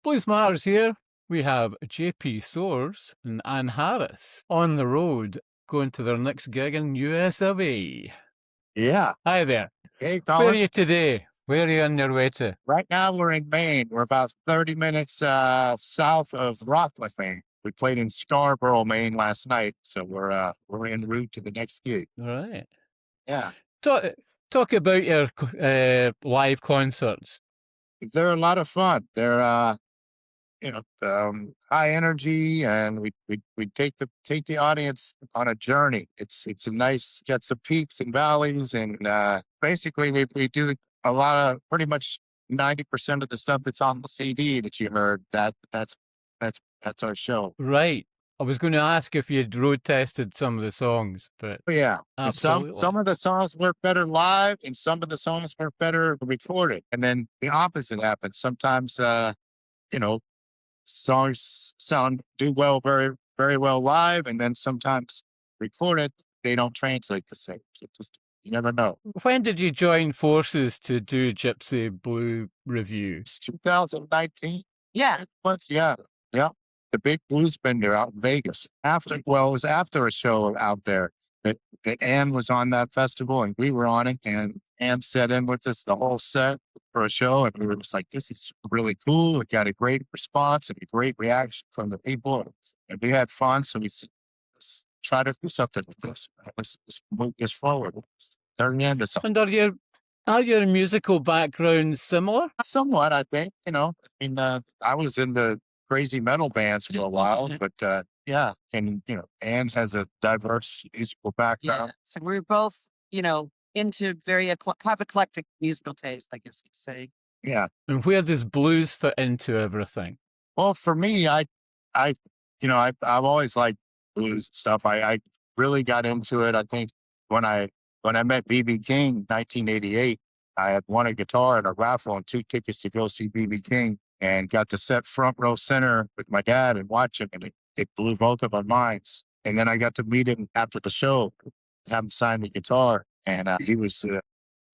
Blues Matters here. We have JP Soars and Anne Harris on the road going to their next gig in US of A. Yeah. Hi there. Hey, Where are Colin. you today? Where are you on your way to? Right now we're in Maine. We're about 30 minutes south of Rockland, Maine. We played in Scarborough, Maine last night, so we're en route to the next gig. All right. Yeah, Talk about your live concerts. they're a lot of fun. They're high energy, and we take the audience on a journey. It's a nice, got some peaks and valleys, and basically we do a lot of pretty much 90% of the stuff that's on the CD that you heard. That's our show. Right. I was going to ask if you'd road tested some of the songs, but But yeah, and some absolutely. of the songs work better live, and some of the songs work better recorded. And then the opposite happens. Sometimes, you know, songs do well, very very well live, and then sometimes recorded they don't translate the same. So just you never know. When did you join forces to do Gypsy Blue Revue? It's 2019. Yeah. Once, yeah, yeah. The big blues bender out in Vegas. It was after a show out there that Anne was on that festival and we were on it, and Anne sat in with us the whole set for a show, and we were just like, this is really cool. We got a great response and a great reaction from the people, and we had fun. So we said, let's try to do something with this. Let's move this forward. Turn it into something. And are your musical backgrounds similar? Somewhat, I think. I was in the crazy metal bands for a while, but yeah, and Anne has a diverse musical background. Yeah. So we're both, into have eclectic musical taste, I guess you could say. Yeah. And where does blues fit into everything? Well, for me, I've always liked blues stuff. I really got into it. I think when I met BB King, 1988, I had won a guitar and a raffle and 2 tickets to go see BB King, and got to sit front row center with my dad and watch him, and it blew both of our minds. And then I got to meet him after the show, have him sign the guitar, and he was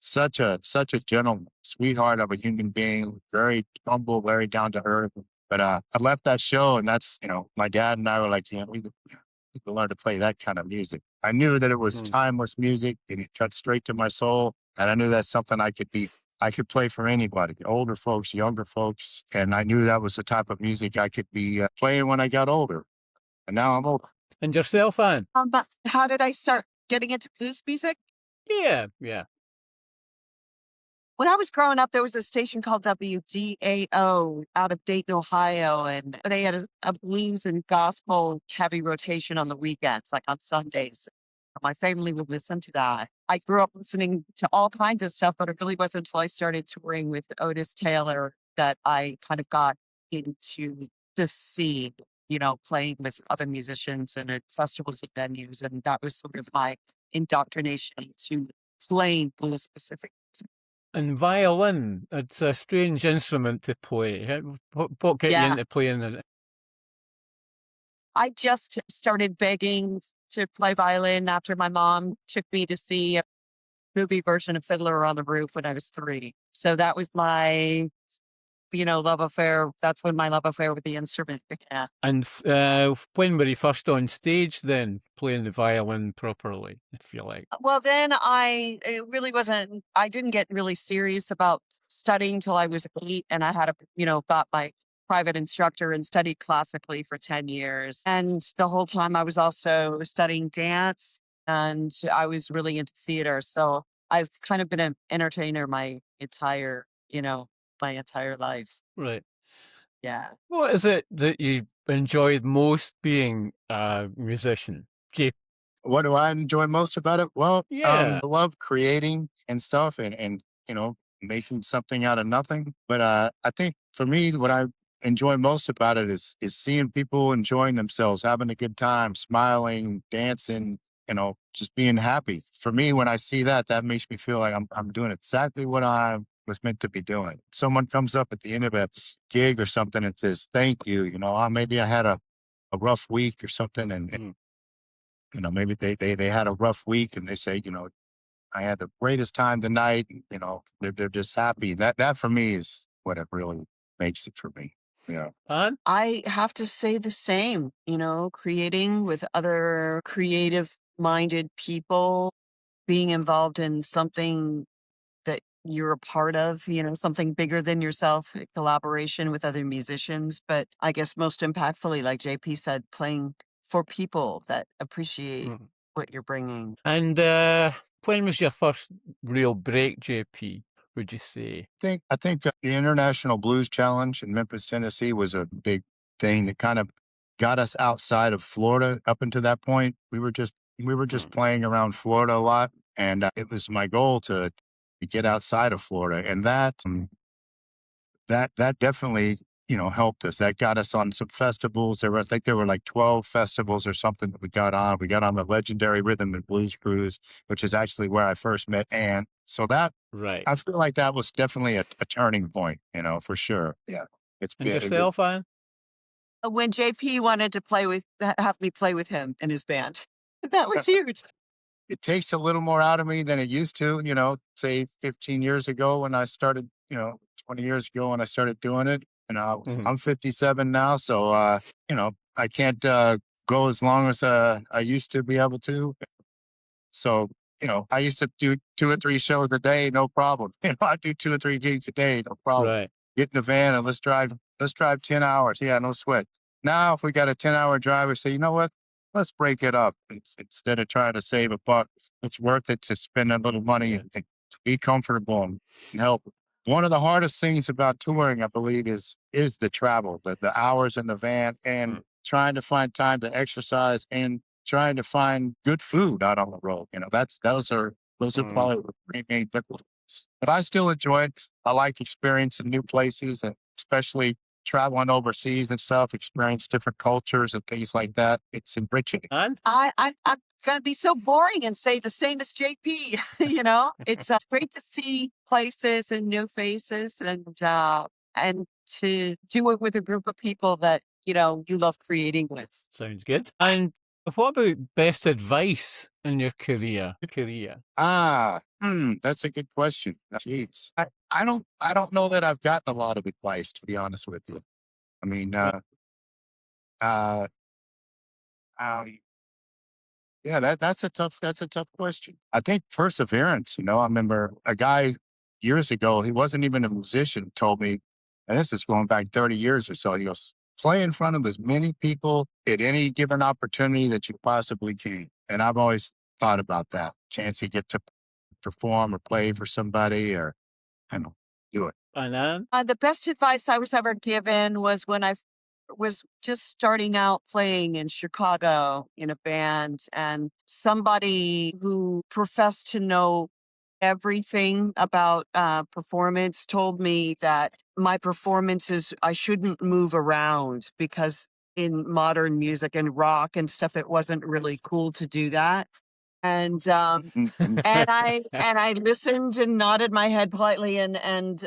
such a gentleman, sweetheart of a human being, very humble, very down to earth. But I left that show, and that's my dad and I were like, we could learn to play that kind of music. I knew that it was timeless music, and it cut straight to my soul, and I knew that's something I could play for anybody, older folks, younger folks, and I knew that was the type of music I could be playing when I got older. And now I'm older. And yourself, Anne? But how did I start getting into blues music? Yeah. When I was growing up, there was a station called WDAO out of Dayton, Ohio, and they had a blues and gospel heavy rotation on the weekends, like on Sundays. My family would listen to that. I grew up listening to all kinds of stuff, but it really wasn't until I started touring with Otis Taylor that I kind of got into the scene, playing with other musicians and at festivals and venues. And that was sort of my indoctrination to playing blues specific. And violin, it's a strange instrument to play. What got you into playing it? I just started begging to play violin after my mom took me to see a movie version of Fiddler on the Roof when I was 3. So that was my, love affair. That's when my love affair with the instrument began. And when were you first on stage then, playing the violin properly, if you like? Well, then I didn't get really serious about studying till I was 8, and I had got my private instructor and studied classically for 10 years. And the whole time I was also studying dance, and I was really into theater. So I've kind of been an entertainer my entire life. Right. Yeah. What is it that you enjoyed most being a musician? What do I enjoy most about it? Well, Yeah. I love creating and stuff, and making something out of nothing. But I think for me, what I enjoy most about it is seeing people enjoying themselves, having a good time, smiling, dancing, just being happy. For me, when I see that makes me feel like I'm doing exactly what I was meant to be doing. Someone comes up at the end of a gig or something and says, thank you, maybe I had a rough week or something, and maybe they had a rough week, and they say, I had the greatest time tonight. They're just happy. That for me is what it really makes it for me. Yeah. Anne? I have to say the same, creating with other creative minded people, being involved in something that you're a part of, something bigger than yourself, collaboration with other musicians. But I guess most impactfully, like JP said, playing for people that appreciate Mm. what you're bringing. And when was your first real break, JP, would you say? I think the International Blues Challenge in Memphis, Tennessee was a big thing that kind of got us outside of Florida up until that point. We were just Mm. playing around Florida a lot, and it was my goal to get outside of Florida, and that definitely helped us. That got us on some festivals. I think there were like 12 festivals or something that we got on. We got on the legendary Rhythm and Blues Cruise, which is actually where I first met Ann. So that Right. I feel like that was definitely a turning point, for sure. Yeah. It's And been yourself, Anne? When JP wanted to have me play with him in his band, that was huge. it takes a little more out of me than it used to, say 15 years ago when I started, 20 years ago when I started doing it. And Mhm. I'm 57 now, so I can't go as long as I used to be able to. So, I used to do 2 or 3 shows a day, no problem. I do 2 or 3 gigs a day, no problem. Right. Get in the van and let's drive 10 hours. Yeah, no sweat. Now, if we got a 10-hour drive, we say, you know what? Let's break it up. Instead of trying to save a buck, it's worth it to spend a little money Yeah. and to be comfortable and help. One of the hardest things about touring, I believe, is the travel, the hours in the van and Mm. trying to find time to exercise and trying to find good food out on the road. Those are Mm. probably the three main difficulties. But I still enjoy it. I like experiencing new places and especially traveling overseas and stuff, experience different cultures and things like that. It's enriching. Anne? I'm gonna be so boring and say the same as JP. It's great to see places and new faces, and to do it with a group of people that you love creating with. Sounds good. And what about best advice in your career? That's a good question. Jeez. I don't know that I've gotten a lot of advice, to be honest with you. I mean, Right. uh, um, yeah, that's a tough question. I think perseverance, I remember a guy years ago, he wasn't even a musician, told me, and this is going back 30 years or so. He goes, play in front of as many people at any given opportunity that you possibly can. And I've always thought about that chance you get to perform or play for somebody or, do it. And Anne? The best advice I was ever given was when I was just starting out playing in Chicago in a band, and somebody who professed to know everything about performance told me that my performances, I shouldn't move around because in modern music and rock and stuff, it wasn't really cool to do that. And and I listened and nodded my head politely, and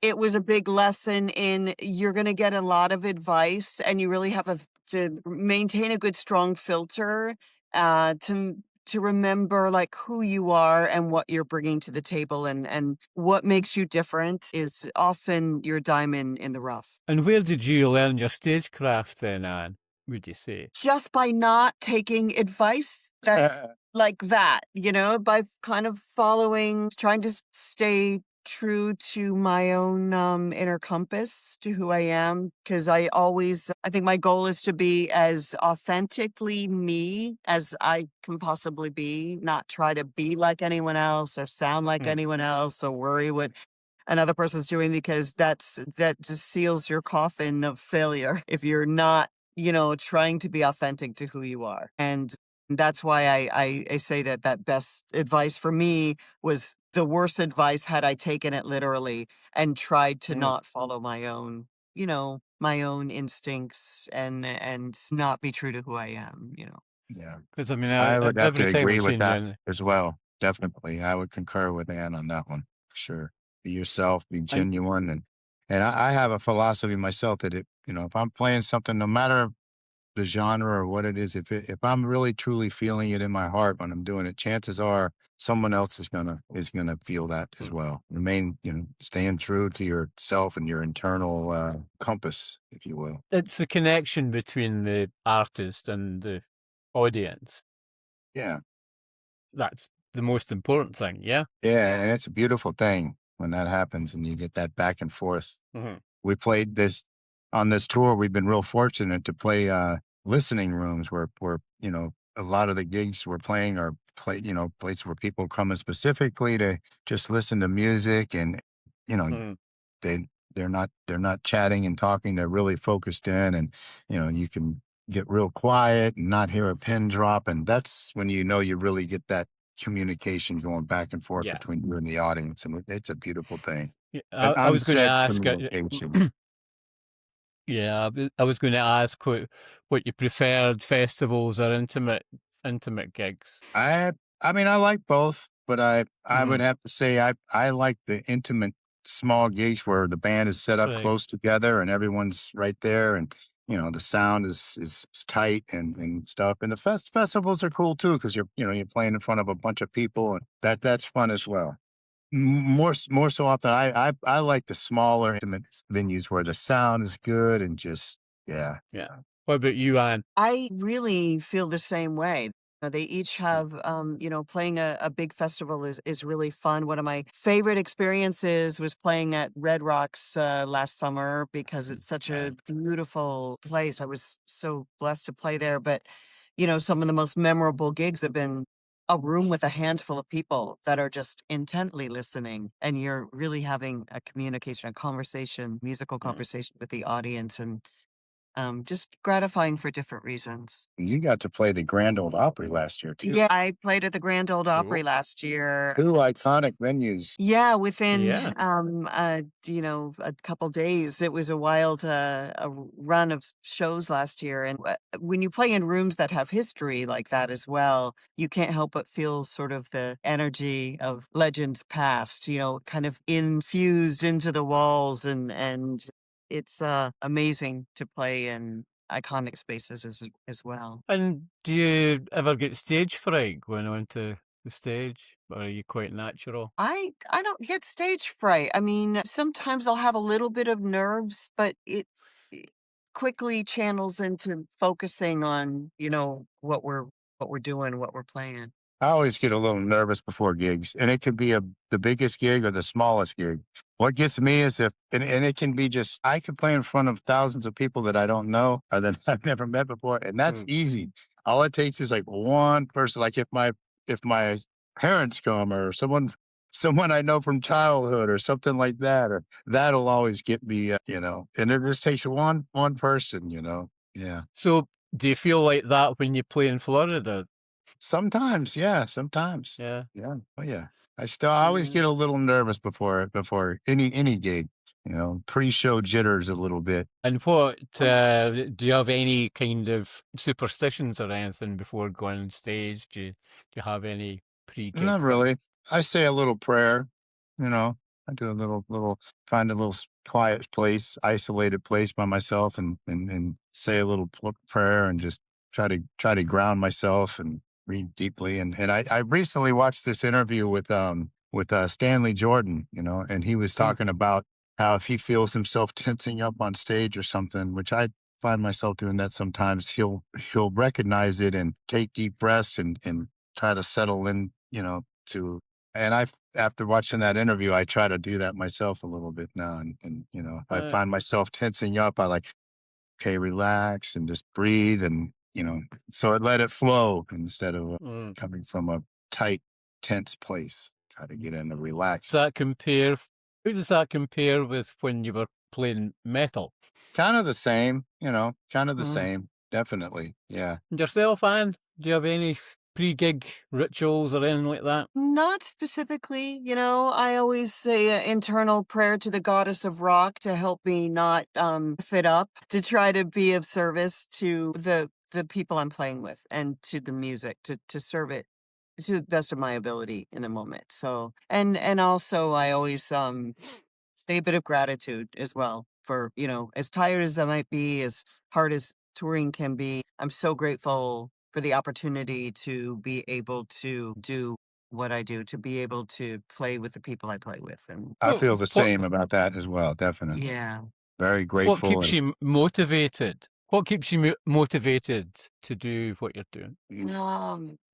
it was a big lesson in you're going to get a lot of advice, and you really have to maintain a good strong filter to remember like who you are and what you're bringing to the table, and what makes you different is often your diamond in the rough. And where did you learn your stagecraft then, Anne, would you say? Just by not taking advice that's like that, by kind of trying to stay true to my own inner compass, to who I am. Because I think my goal is to be as authentically me as I can possibly be, not try to be like anyone else or sound like Mm. anyone else or worry what another person's doing, because that just seals your coffin of failure if you're not trying to be authentic to who you are. And that's why I say that best advice for me was the worst advice had I taken it literally and tried to Mm. not follow my own instincts and not be true to who I am. Yeah. Because I mean, I would have every to time agree we've with seen you that in, as well. Definitely. I would concur with Ann on that one. For sure. Be yourself, be and genuine. And I have a philosophy myself that if I'm playing something, no matter the genre or what it is, if I'm really truly feeling it in my heart when I'm doing it, chances are someone else is gonna feel that as Mm. well. Remain, staying true to yourself and your internal compass, if you will. It's the connection between the artist and the audience. Yeah. That's the most important thing, yeah? Yeah, and it's a beautiful thing when that happens and you get that back and forth. Mhm. We played this on this tour. We've been real fortunate to play listening rooms where a lot of the gigs we're playing are places where people come in specifically to just listen to music, and you know Mm. they they're not chatting and talking. They're really focused in, and you can get real quiet and not hear a pin drop, and that's when you really get that communication going back and forth Yeah. between you and the audience, and it's a beautiful thing. Yeah, An I was gonna unsaid ask, communication. yeah, I was gonna ask what your preferred festivals or intimate gigs? I I mean, I like both, but I would Mhm. have to say I like the intimate small gigs where the band is set up Right. close together and everyone's right there, and the sound is tight and stuff. And the festivals are cool too because you're playing in front of a bunch of people, and that's fun as well. More so often, I like the smaller intimate venues where the sound is good and just yeah. Yeah. What about you, Anne? I really feel the same way. They each have, playing a big festival is really fun. One of my favorite experiences was playing at Red Rocks last summer because it's such Yeah. a beautiful place. I was so blessed to play there. But, some of the most memorable gigs have been a room with a handful of people that are just intently listening, and you're really having a communication, a conversation, musical Mm. conversation with the audience. And just gratifying for different reasons. You got to play the Grand Old Opry last year too. Yeah, I played at the Grand Ole Opry Cool. last year. Two It's iconic venues. Yeah, within, Yeah. a couple days. It was a wild, run of shows last year, and when you play in rooms that have history like that as well, you can't help but feel sort of the energy of legends past, kind of infused into the walls, and it's, amazing to play in iconic spaces as well. And do you ever get stage fright going onto the stage, or are you quite natural? I don't get stage fright. I mean, sometimes I'll have a little bit of nerves, but it quickly channels into focusing on, what we're doing, what we're playing. I always get a little nervous before gigs, and it could be the biggest gig or the smallest gig. What gets me is and it can be just, I could play in front of thousands of people that I don't know or that I've never met before, and that's Mm. easy. All it takes is like one person, like if my parents come or someone I know from childhood or something like that, or that'll always get me, and it just takes one person. Yeah. So, do you feel like that when you play in Florida? Sometimes, yeah, sometimes. Yeah. Yeah. Oh, yeah. I always Mm. get a little nervous before any gig, pre-show jitters a little bit. And do you have any kind of superstitions or anything before going on stage? Do you have any pre-gig Not thing? really. I say a little prayer, you know. I do a little find a little quiet place, isolated place by myself, and say a little prayer and just try to ground myself and read deeply. And I recently watched this interview with Stanley Jordan, and he was Mm. talking about how if he feels himself tensing up on stage or something, which I find myself doing that sometimes, he'll recognize it and take deep breaths and try to settle in, to and after watching that interview, I try to do that myself a little bit now. And if I Uh, find myself tensing up, I like, okay, relax and just breathe and, so I let it flow instead of mm. coming from a tight, tense place. Try to get in a Does relaxed, that compare? Who does that compare with when you were playing metal? kind of the same, kind of the Mm. same. Definitely. Yeah. And yourself, Anne? Do you have any pre-gig rituals or anything like that? Not specifically, I always say an internal prayer to the goddess of rock to help me not fit up, to try to be of service to the people I'm playing with and to the music, to serve it to the best of my ability in the moment. So, and also I always say a bit of gratitude as well for, as tired as I might be, as hard as touring can be. I'm so grateful for the opportunity to be able to do what I do, to be able to play with the people I play with. And I Well, feel the what same about that as well. Definitely. yeah, Very what grateful. keeps you motivated? What keeps you motivated to do what you're doing?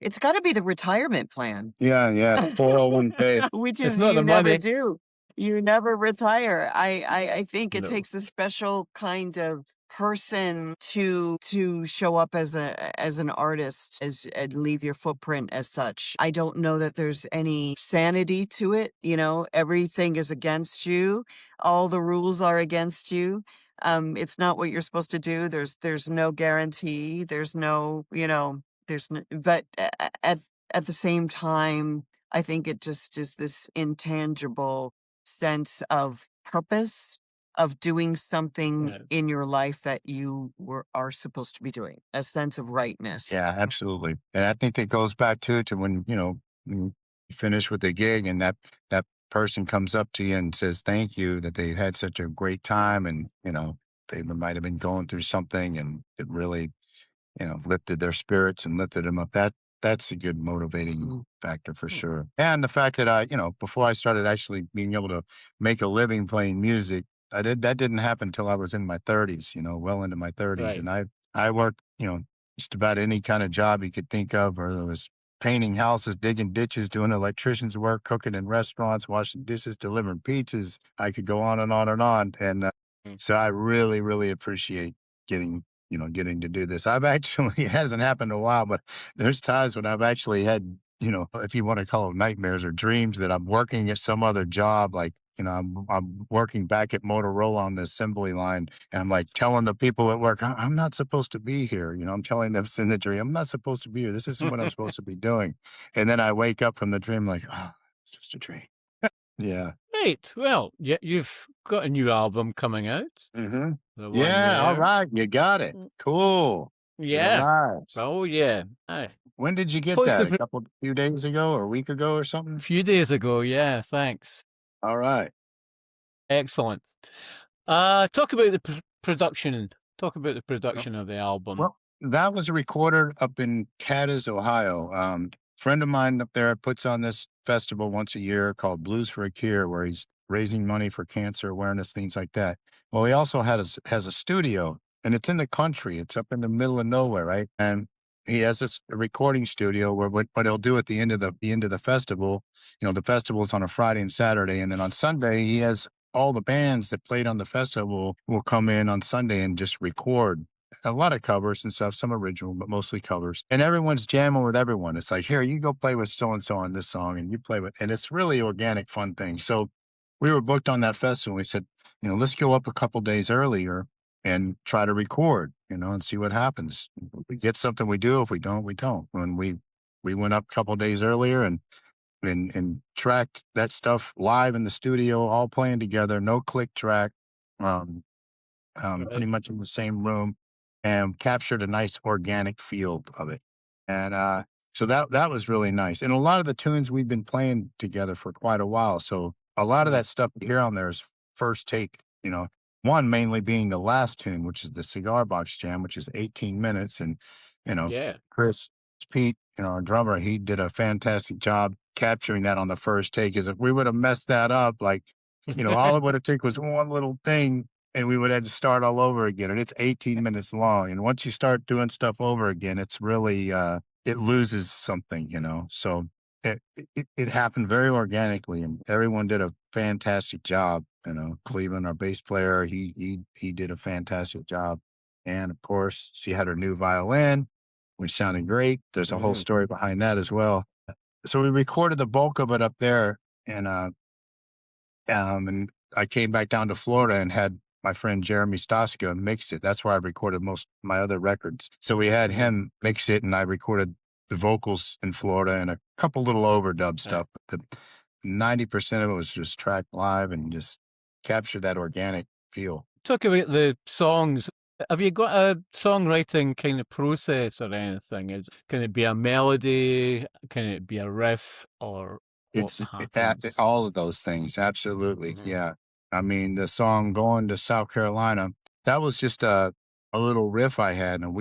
it's got to be the retirement plan. Yeah, yeah. 401k. Which It's is not the you never money. do. You never retire. I think it No. takes a special kind of person to show up as an artist as and leave your footprint as such. I don't know that there's any sanity to it, you know. Everything is against you. All the rules are against you. It's not what you're supposed to do. There's no guarantee. There's no, you know, there's no, but at the same time, I think it just is this intangible sense of purpose of doing something Yeah. in your life that are supposed to be doing, a sense of rightness. Yeah, absolutely. And I think that goes back to when, when you finish with the gig and that person comes up to you and says thank you, that they had such a great time, and, they might have been going through something and it really, lifted their spirits and lifted them up. That's a good motivating factor for Hmm. sure. And the fact that before I started actually being able to make a living playing music, that didn't happen until I was in my 30s, well into my 30s. Right. And I worked, just about any kind of job you could think of, or there was painting houses, digging ditches, doing electrician's work, cooking in restaurants, washing dishes, delivering pizzas. I could go on and on and on. And Mm. so I really, really appreciate getting getting to do this. I've actually, it hasn't happened in a while, but there's times when I've actually had, if you want to call them nightmares or dreams, that I'm working at some other job. Like, I'm working back at Motorola on the assembly line, and I'm like telling the people at work, I'm not supposed to be here. I'm telling them in the dream, I'm not supposed to be here. This isn't what I'm supposed to be doing. And then I wake up from the dream like, oh, it's just a dream. Yeah. Right. Well, yeah, you've got a new album coming out. Mm-hmm. The one Yeah. All there. right. You got it. Mm. Cool. It Yeah. arrives. Oh, yeah. Aye. When did you get What's that? the Few days ago or a week ago or a something? few days ago? Yeah. Thanks. All right. Excellent. Talk about the production. Talk about the production of the album. Well, that was recorded up in Cadiz, Ohio. Friend of mine up there puts on this festival once a year called Blues for a Cure, where he's raising money for cancer awareness, things like that. Well, he also has a studio, and it's in the country. It's up in the middle of nowhere, right? And he has this recording studio where what he'll do at the end of the festival. The festival's on a Friday and Saturday, and then on Sunday he has all the bands that played on the festival will come in on Sunday and just record a lot of covers and stuff, some original, but mostly covers. And everyone's jamming with everyone. It's like, here, you go play with so and so on this song, and you play with, and it's really organic, fun thing. So we were booked on that festival. We said, let's go up a couple days earlier and try to record, and see what happens. If we get something, we do. If we don't, we don't. And we went up a couple days earlier and tracked that stuff live in the studio, all playing together, no click track. Um, Pretty Right. much in the same room, and captured a nice organic feel of it. And so that was really nice. And a lot of the tunes we've been playing together for quite a while. So a lot of Mm. that stuff you hear on there is first take, one mainly being the last tune, which is the Cigar Box Jam, which is 18 minutes. And, Yeah. Chris Pete, our drummer, he did a fantastic job capturing that on the first take. Because if we would have messed that up, like, all it would have took was one little thing and we would have to start all over again. And it's 18 minutes long. And once you start doing stuff over again, it's really, it loses something, So it happened very organically, and everyone did a fantastic job. Cleveland, our bass player, he did a fantastic job. And of course, she had her new violin, which sounded great. There's a whole story behind that as well. So we recorded the bulk of it up there, and and I came back down to Florida and had my friend Jeremy Staska mix it. That's where I recorded most of my other records. So we had him mix it, and I recorded the vocals in Florida and a couple little overdub stuff. But the 90% of it was just tracked live and just captured that organic feel. Talk about the songs. Have you got a songwriting kind of process or anything? Can it be a melody? Can it be a riff? Or what happens? All of those things. Absolutely. Mhm. Yeah. I mean, the song Going to South Carolina, that was just a little riff I had. And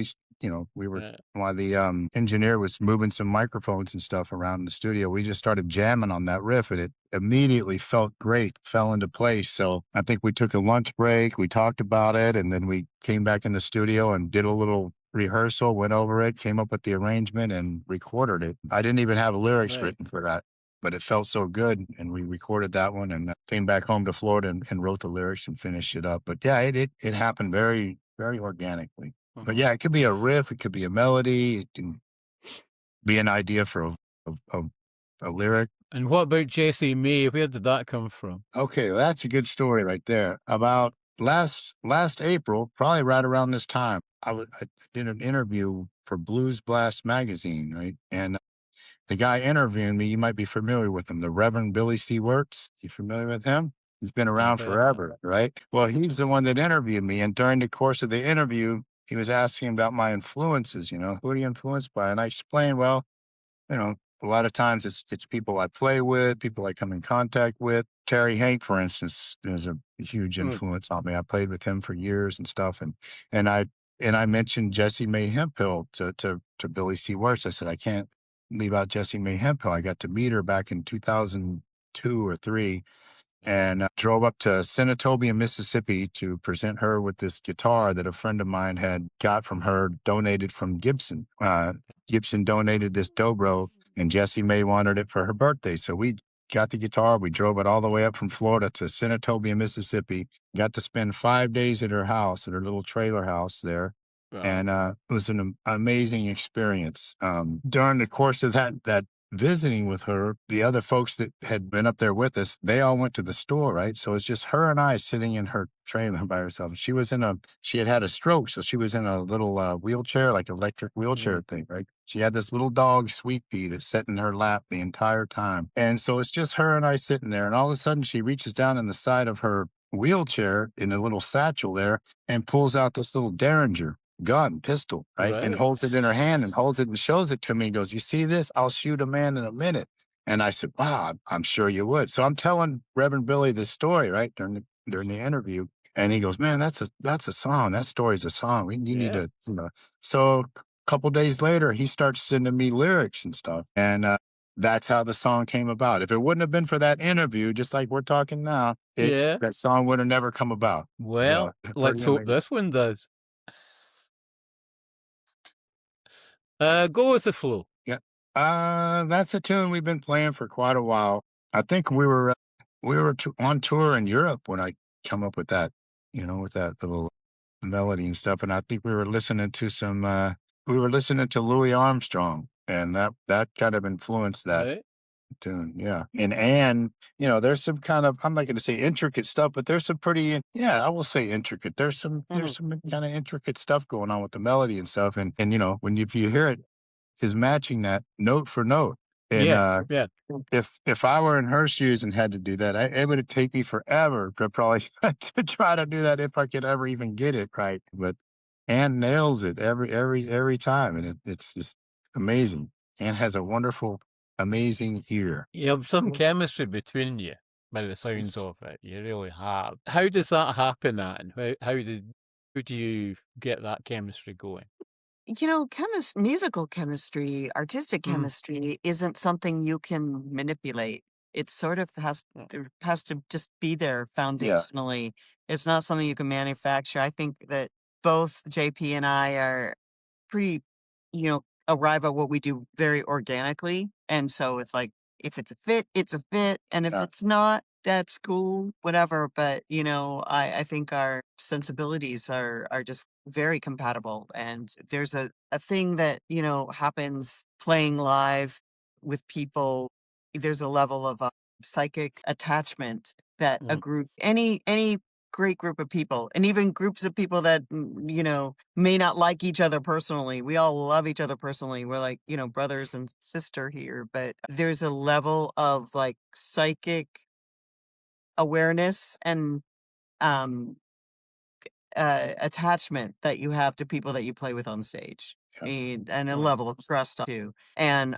we were, Yeah. while the engineer was moving some microphones and stuff around the studio, we just started jamming on that riff, and it immediately felt great, fell into place. So I think we took a lunch break, we talked about it, and then we came back in the studio and did a little rehearsal, went over it, came up with the arrangement, and recorded it. I didn't even have lyrics Right. written for that, but it felt so good, and we recorded that one, and came back home to Florida and wrote the lyrics and finished it up. But yeah, it happened very, very organically. But yeah, it could be a riff, it could be a melody, it can be an idea for a lyric. And what about Jessie May? Where did that come from? Okay, that's a good story right there. About last April, probably right around this time, I did an interview for Blues Blast magazine, right? And the guy interviewing me, you might be familiar with him, the Reverend Billy C. Works. You familiar with him? He's been around forever, right? Well, he's the one that interviewed me. And during the course of the interview, he was asking about my influences, who are you influenced by? And I explained, well, a lot of times it's people I play with, people I come in contact with. Terry Hank, for instance, is a huge influence on me. I played with him for years and stuff, and I mentioned Jessie May Hemphill to Billy C. Works. I said I can't leave out Jessie May Hemphill. I got to meet her back in 2002 or three, and drove up to Senatobia, Mississippi to present her with this guitar that a friend of mine had got from her, donated from Gibson. Gibson donated this dobro, and Jessie May wanted it for her birthday. So we got the guitar. We drove it all the way up from Florida to Senatobia, Mississippi. Got to spend 5 days at her house, at her little trailer house there. Wow. And it was an amazing experience. During the course of that visiting with her, the other folks that had been up there with us, they all went to the store, right? So it's just her and I sitting in her trailer by herself. She had a stroke, so she was in a little wheelchair, like electric wheelchair thing, right? She had this little dog, Sweet Pea, that sat in her lap the entire time. And so it's just her and I sitting there, and all of a sudden she reaches down in the side of her wheelchair in a little satchel there and pulls out this little Derringer pistol, right? And holds it in her hand and holds it and shows it to me and goes, "You see this? I'll shoot a man in a minute." And I said, "Wow, I'm sure you would." So I'm telling Reverend Billy this story, right, during the interview. And he goes, "Man, that's a song. That story's a song. You need to, So a couple days later, he starts sending me lyrics and stuff. And that's how the song came about. If it wouldn't have been for that interview, just like we're talking now, that song would have never come about. Well, So, let's hope this one does. Go with the flow. Yeah. That's a tune we've been playing for quite a while. I think we were on tour in Europe when I come up with that, with that little melody and stuff. And I think we were listening to Louis Armstrong, and that kind of influenced that Right? tune. Yeah. And Anne, there's some kind of, I'm not going to say intricate stuff, but there's some I will say intricate. There's some kind of intricate stuff going on with the melody and stuff. And if you hear it, is matching that note for note. And Yeah. if I were in her shoes and had to do that, it would take me forever to probably to try to do that if I could ever even get it right. But Anne nails it every time, and it's just amazing. Anne has a wonderful, amazing ear. You have some chemistry between you, by the sounds of it. You really have. How does that happen, Anne? How do you get that chemistry going? Musical chemistry, artistic chemistry isn't something you can manipulate. It sort of has to just be there foundationally. It's not something you can manufacture. I think that both JP and I are pretty, arrive at what we do very organically. And so it's like, if it's a fit, it's a fit. And if it's not, that's cool, whatever. But, I think our sensibilities are just very compatible. And there's a thing that, happens playing live with people. There's a level of psychic attachment that a group, any great group of people, and even groups of people that may not like each other personally, we all love each other personally, we're like brothers and sister here, but there's a level of like psychic awareness and attachment that you have to people that you play with on stage, and a level of trust too. And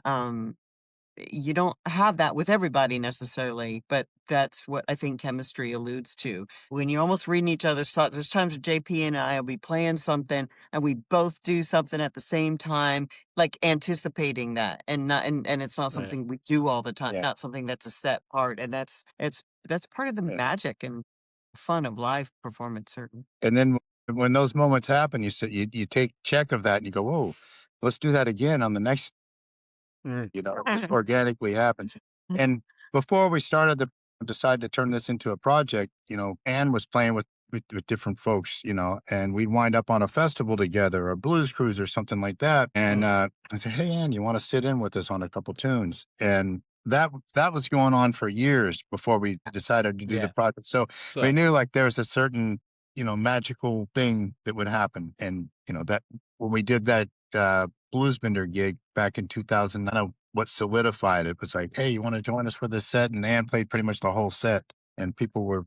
you don't have that with everybody necessarily, but that's what I think chemistry alludes to. When you're almost reading each other's thoughts, there's times JP and I will be playing something and we both do something at the same time, like anticipating that, and it's not Right. something we do all the time, Yeah. not something that's a set part, and that's part of the Yeah. magic and fun of live performance, certainly. And then when those moments happen, you take check of that and you go, "Whoa, let's do that again on the next." Mm. It just organically happens. And before we started to decide to turn this into a project, Anne was playing with different folks, and we'd wind up on a festival together, a blues cruise or something like that. And I said, "Hey, Anne, you want to sit in with us on a couple tunes?" And that was going on for years before we decided to do the Yeah. project. So we So knew like there was a certain, magical thing that would happen. And, that when we did that Bluesbender gig back in 2000. I don't know what solidified it was like, "Hey, you want to join us for this set?" And Ann played pretty much the whole set, and people were,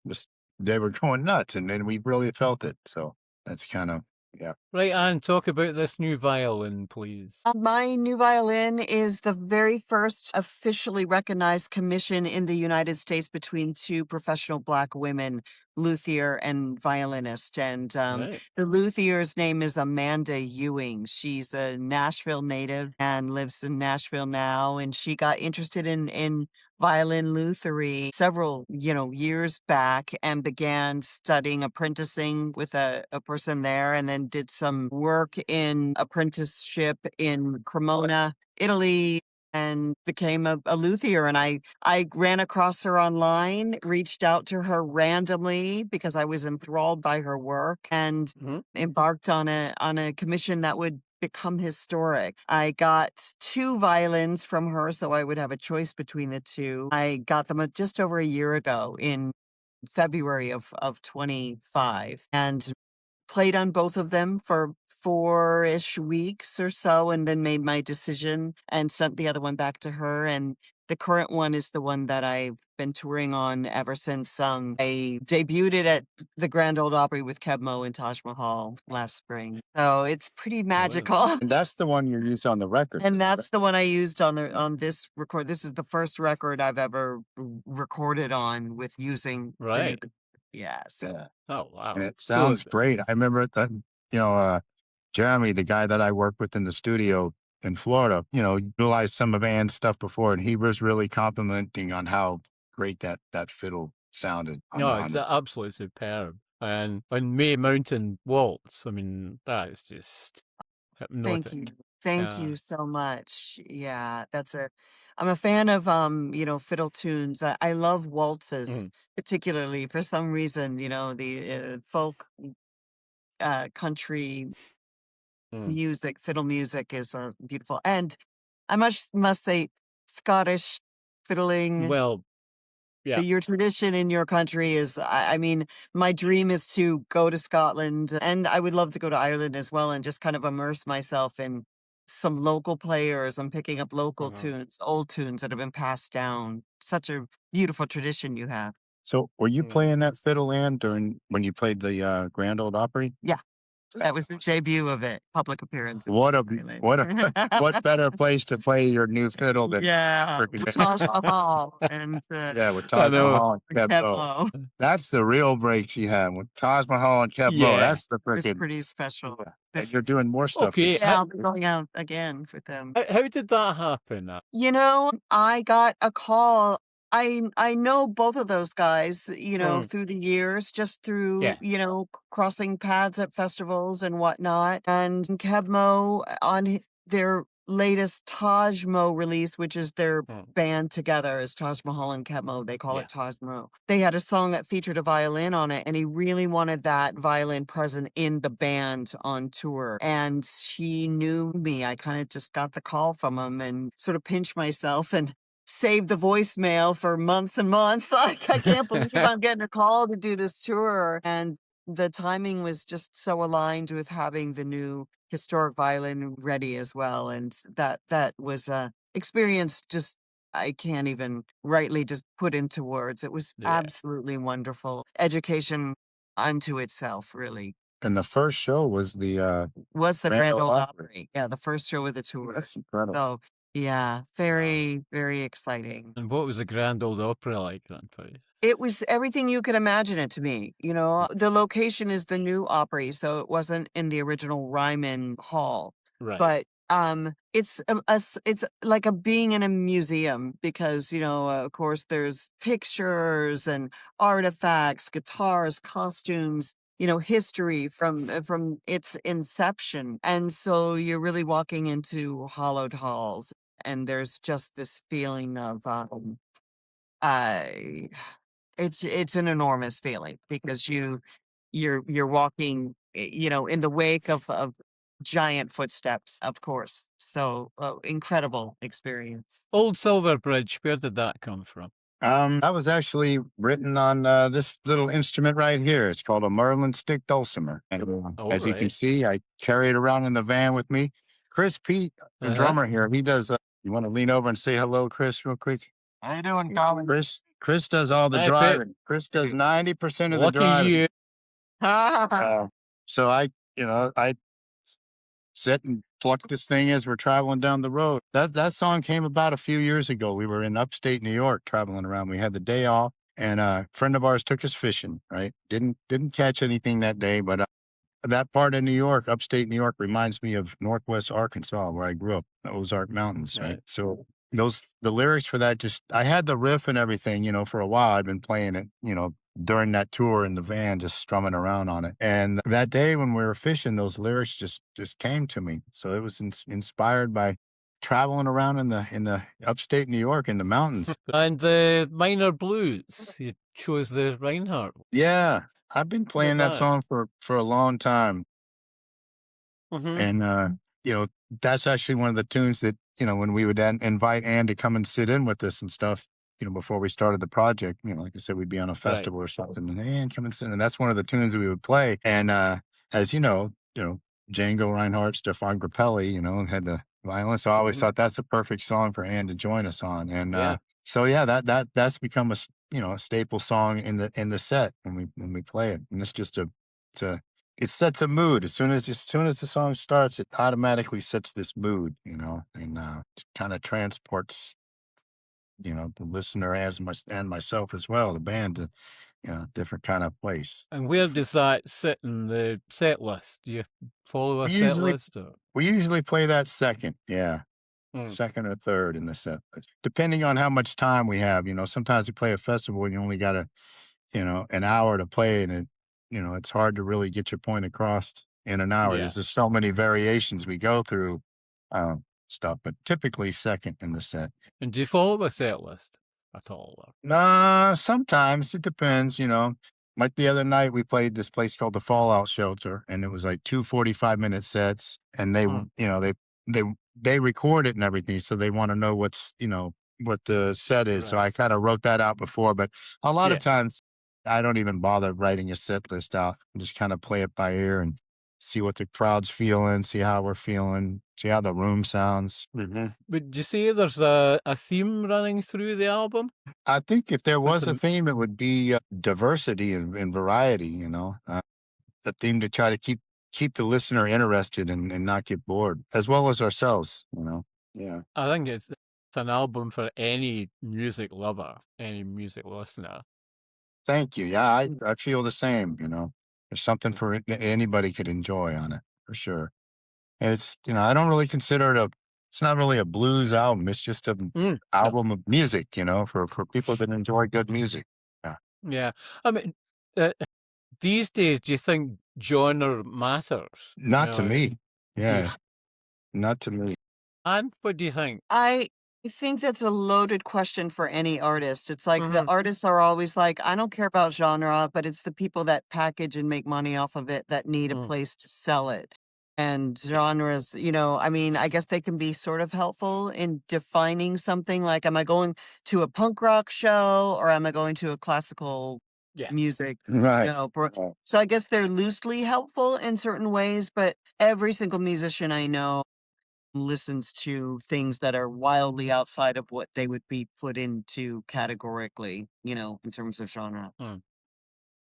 just they were going nuts, and then we really felt it. So that's kind of yeah. right, Anne, talk about this new violin, please. My new violin is the very first officially recognized commission in the United States between two professional Black women, luthier and violinist. And Right. the luthier's name is Amanda Ewing. She's a Nashville native and lives in Nashville now. And she got interested in violin lutherie several years back and began studying apprenticing with a person there, and then did some work in apprenticeship in Cremona, Italy, and became a luthier. And I ran across her online, reached out to her randomly because I was enthralled by her work, and Mhm. embarked on a commission that would become historic. I got two violins from her, so I would have a choice between the two. I got them just over a year ago in February of 25, and played on both of them for 4-ish weeks or so, and then made my decision and sent the other one back to her. And the current one is the one that I've been touring on ever since. I debuted it at the Grand Ole Opry with Kebmo and Taj Mahal last spring. So it's pretty magical. And that's the one you used on the record. And that's the one I used on this record. This is the first record I've ever recorded on with using the new. Right. Yeah. So Yeah. Oh, wow. And it So sounds great. I remember that, Jeremy, the guy that I worked with in the studio in Florida, utilized some of Ann's stuff before, and he was really complimenting on how great that fiddle sounded no, it's absolutely superb. And May Mountain Waltz, I mean, that is just thank hypnotic. you. Thank Yeah. you so much. Yeah, I'm a fan of fiddle tunes. I love waltzes, Mhm. particularly for some reason, the folk country Mm. music, fiddle music is beautiful. And I must say, Scottish fiddling, Well, yeah. your tradition in your country is, I mean, my dream is to go to Scotland, and I would love to go to Ireland as well, and just kind of immerse myself in some local players. I'm picking up local Uh-huh. tunes, old tunes that have been passed down. Such a beautiful tradition you have. So were you Mm. playing that fiddle, Ann, during when you played the Grand Ole Opry? Yeah, that was the debut of it, public appearance. What what better place to play your new fiddle than Yeah, freaking Taj Mahal and yeah, with I Taj know. Mahal and Kebmo. Keblo. That's the real break she had with Taj Mahal and Kebmo. Yeah. That's the It's freaking pretty special. yeah. And you're doing more stuff Okay. this Yeah, I'll be going out again for them. How did that happen? I got a call. I know both of those guys, Mm. through the years, just through, Yeah. crossing paths at festivals and whatnot. And Kebmo on their latest Tajmo release, which is their Mm. band together as Taj Mahal and Kebmo. They call Yeah. it Tajmo. They had a song that featured a violin on it, and he really wanted that violin present in the band on tour. And he knew me. I kind of just got the call from him and sort of pinched myself and saved the voicemail for months and months. Like, I can't believe I'm getting a call to do this tour. And the timing was just so aligned with having the new historic violin ready as well. And that was a experience just I can't even rightly just put into words. It was Yeah. absolutely wonderful. Education unto itself, really. And the first show was the Was the Grand Grand Ole Ole Opry. Opry. Yeah, the first show of the tour. That's incredible. So Yeah, very, very exciting. And what was the Grand Old Opry like then for you? It was everything you could imagine it to be, the location is the new Opry, so it wasn't in the original Ryman Hall, Right. but, it's like a being in a museum because, of course, there's pictures and artifacts, guitars, costumes, history from its inception, and so you're really walking into hollowed halls, and there's just this feeling of, uh it's an enormous feeling because you're walking, in the wake of giant footsteps, of course. So, incredible experience. Old Silver Bridge, where did that come from? That was actually written on this little instrument right here. It's called a Merlin stick dulcimer. And All as you can right. see, I carry it around in the van with me. Chris Pete, the Uh-huh. drummer here, he does. You want to lean over and say hello, Chris, real quick? How you doing, Colin? Chris does all the Hey, Pete. driving. Chris does 90% of the Lucky driving. you. So I sit and pluck this thing as we're traveling down the road. That song came about a few years ago. We were in upstate New York traveling around. We had the day off, and a friend of ours took us fishing. Right, didn't catch anything that day, but that part of New York, upstate New York, reminds me of Northwest Arkansas, where I grew up, the Ozark Mountains. Right, Right. so the lyrics for that, just I had the riff and everything, for a while. I'd been playing it, during that tour in the van, just strumming around on it. And that day when we were fishing, those lyrics just came to me. So it was inspired by traveling around in the upstate New York in the mountains. And the minor blues, you chose the Reinhardt. Yeah, I've been Not playing that bad. song for a long time. Mm-hmm. And that's actually one of the tunes that, when we would invite Ann to come and sit in with us and stuff, before we started the project, like I said, we'd be on a Right. festival or something, and Ann, come and sit. And that's one of the tunes that we would play. And as Django Reinhardt, Stefan Grappelli, had the violin. So I always Mhm. thought that's a perfect song for Ann to join us on. And Yeah. so yeah, that's become a staple song in the set when we play it. And it's a it sets a mood. As soon as the song starts, it automatically sets this mood, and kind of transports, the listener and myself as well, the band, to, different kind of place. And where does that sit in the set list? Do you follow a We set usually list or? we usually play that second, yeah, Mm. second or third in the set list, depending on how much time we have. Sometimes we play a festival and you only got an hour to play, and it's hard to really get your point across in an hour. Yeah. There's just so many variations we go through, stuff, but typically second in the set. And do you follow a set list at all? Or? Nah, sometimes it depends, Like the other night, we played this place called the Fallout Shelter, and it was like 2 45-minute sets, and they, Mm. they they record it and everything, so they want to know what the set is. So Right. I kind of wrote that out before, but a lot Yeah. of times I don't even bother writing a set list out. I just kind of play it by ear and see what the crowd's feeling, see how we're feeling, see how the room sounds. Would you say there's a theme running through the album? I think if there What's was a the theme, it would be diversity and variety. A theme to try to keep the listener interested and not get bored, as well as ourselves. Yeah. I think it's an album for any music lover, any music listener. Thank you. Yeah, I feel the same. There's something for anybody could enjoy on it for sure. And it's I don't really consider it a. It's not really a blues album. It's just an No. album of music. For people that enjoy good music. Yeah. Yeah. I mean, these days, do you think genre matters? Not to me. Do you, Yeah. Not to me. and what do you think? I think that's a loaded question for any artist. It's like the Mhm. artists are always like, I don't care about genre, but it's the people that package and make money off of it that need a Mm. place to sell it. And genres, I mean, I guess they can be sort of helpful in defining something like, am I going to a punk rock show or am I going to a classical Yeah. music? Right. So I guess they're loosely helpful in certain ways, but every single musician I know listens to things that are wildly outside of what they would be put into categorically, in terms of genre. Mm.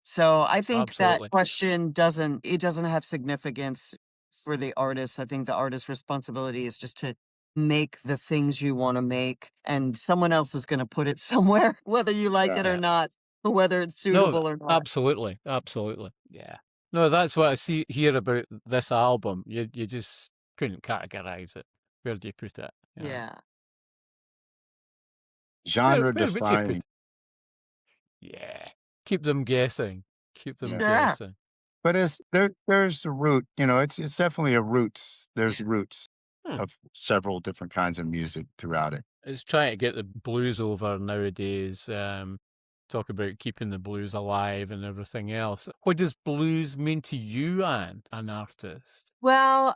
So I think that Absolutely. question doesn't have significance for the artist. I think the artist's responsibility is just to make the things you want to make, and someone else is going to put it somewhere, whether you like it or Yeah. not, or whether it's No, suitable or not. absolutely, absolutely. Yeah. No, that's what I see here about this album. You just couldn't categorize it. Where do you put it? You know? Yeah. Genre Where would you put defining. it? Yeah. Keep them guessing. Keep them Yeah. Sure. guessing. But there's a root, it's definitely a roots. There's roots Hmm. of several different kinds of music throughout it. It's trying to get the blues over nowadays. Talk about keeping the blues alive and everything else. What does blues mean to you, Anne, an artist? Well,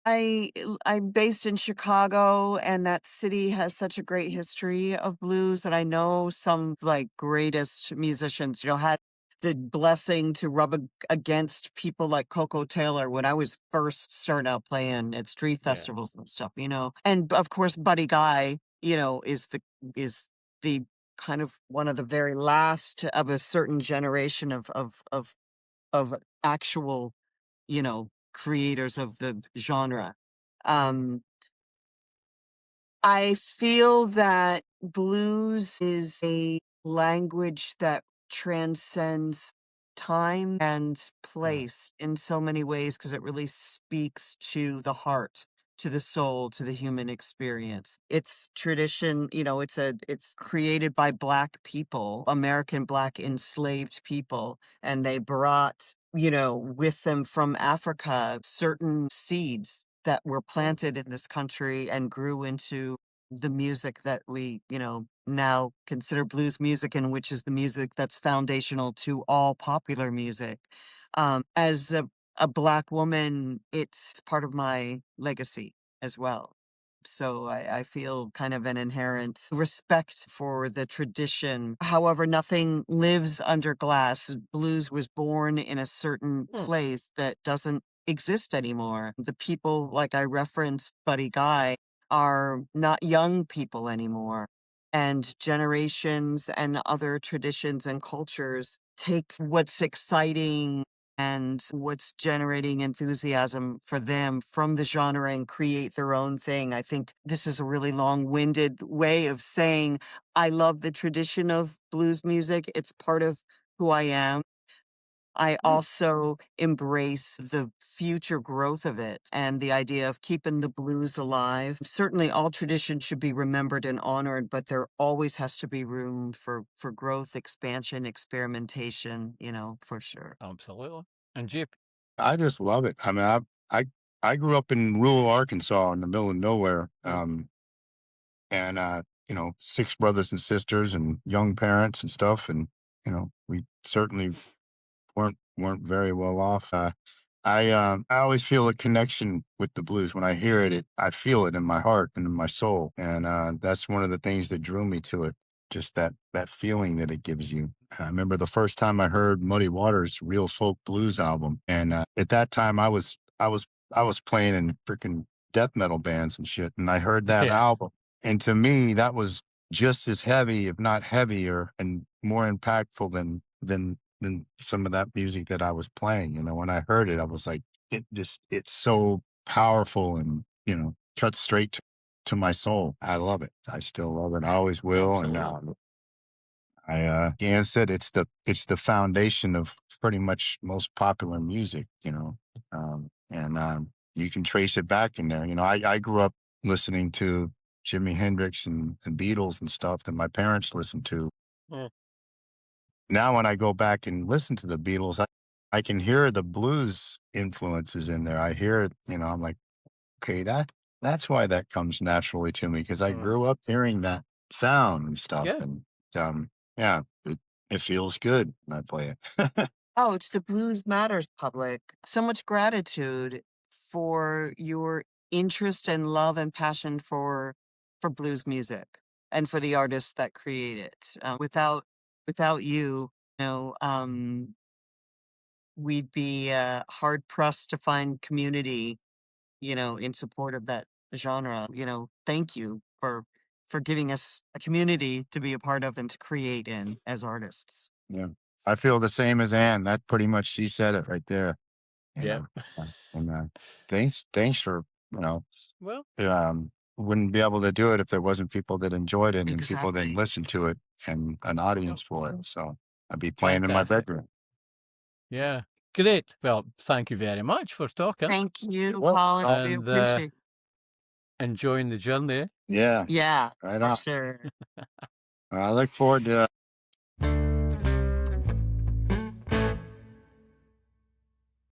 I'm based in Chicago, and that city has such a great history of blues that I know some like greatest musicians, had the blessing to rub against people like Coco Taylor when I was first starting out playing at street Yeah. festivals and stuff. And of course, Buddy Guy, is the kind of one of the very last of a certain generation of actual creators of the genre. Um, I feel that blues is a language that transcends time and place in so many ways because it really speaks to the heart, to the soul, to the human experience. It's tradition, it's created by Black people, American Black enslaved people, and they brought, with them from Africa certain seeds that were planted in this country and grew into the music that we, now consider blues music, and which is the music that's foundational to all popular music. As a Black woman, it's part of my legacy as well. So I feel kind of an inherent respect for the tradition. However, nothing lives under glass. Blues was born in a certain place that doesn't exist anymore. The people, like I referenced, Buddy Guy, are not young people anymore. And generations and other traditions and cultures take what's exciting and what's generating enthusiasm for them from the genre and create their own thing. I think this is a really long winded way of saying I love the tradition of blues music. It's part of who I am. I also embrace the future growth of it and the idea of keeping the blues alive. Certainly, all traditions should be remembered and honored, but there always has to be room for growth, expansion, experimentation, for sure. Absolutely. And Jeep. I just love it. I mean, I grew up in rural Arkansas in the middle of nowhere. And six brothers and sisters and young parents and stuff. And, we certainly weren't very well off. I always feel a connection with the blues. When I hear it, I feel it in my heart and in my soul. And that's one of the things that drew me to it. Just that feeling that it gives you. I remember the first time I heard Muddy Waters' Real Folk Blues album, and at that time I was playing in freaking death metal bands and shit, and I heard that Yeah. album, and to me that was just as heavy, if not heavier, and more impactful than some of that music that I was playing. When I heard it, I was like, it's so powerful and, cuts straight to my soul. I love it. I still love it. I always will. And Absolutely. Dan said it's the foundation of pretty much most popular music, and you can trace it back in there. I grew up listening to Jimi Hendrix and Beatles and stuff that my parents listened to. Mm. Now when I go back and listen to the Beatles, I can hear the blues influences in there. I hear it, I'm like, okay, that's why that comes naturally to me because I Mm. grew up hearing that sound and stuff, Yeah. and yeah, it feels good when I play it. Oh, it's the Blues Matters public. So much gratitude for your interest and love and passion for blues music and for the artists that create it. Without you, you know, um, we'd be hard pressed to find community, in support of that genre. Thank you for giving us a community to be a part of and to create in as artists. Yeah, I feel the same as Anne. That pretty much she said it right there. You Yeah. know, and thanks for you know Well, wouldn't be able to do it if there wasn't people that enjoyed it and people that Exactly. listened to it and an audience for it. So I'd be playing in my Fantastic. bedroom. Yeah. Great. Well, thank you very much for talking Thank you, Well, Colin. We and appreciate it. enjoying the journey. Yeah, Yeah, right for on. sure. I look forward to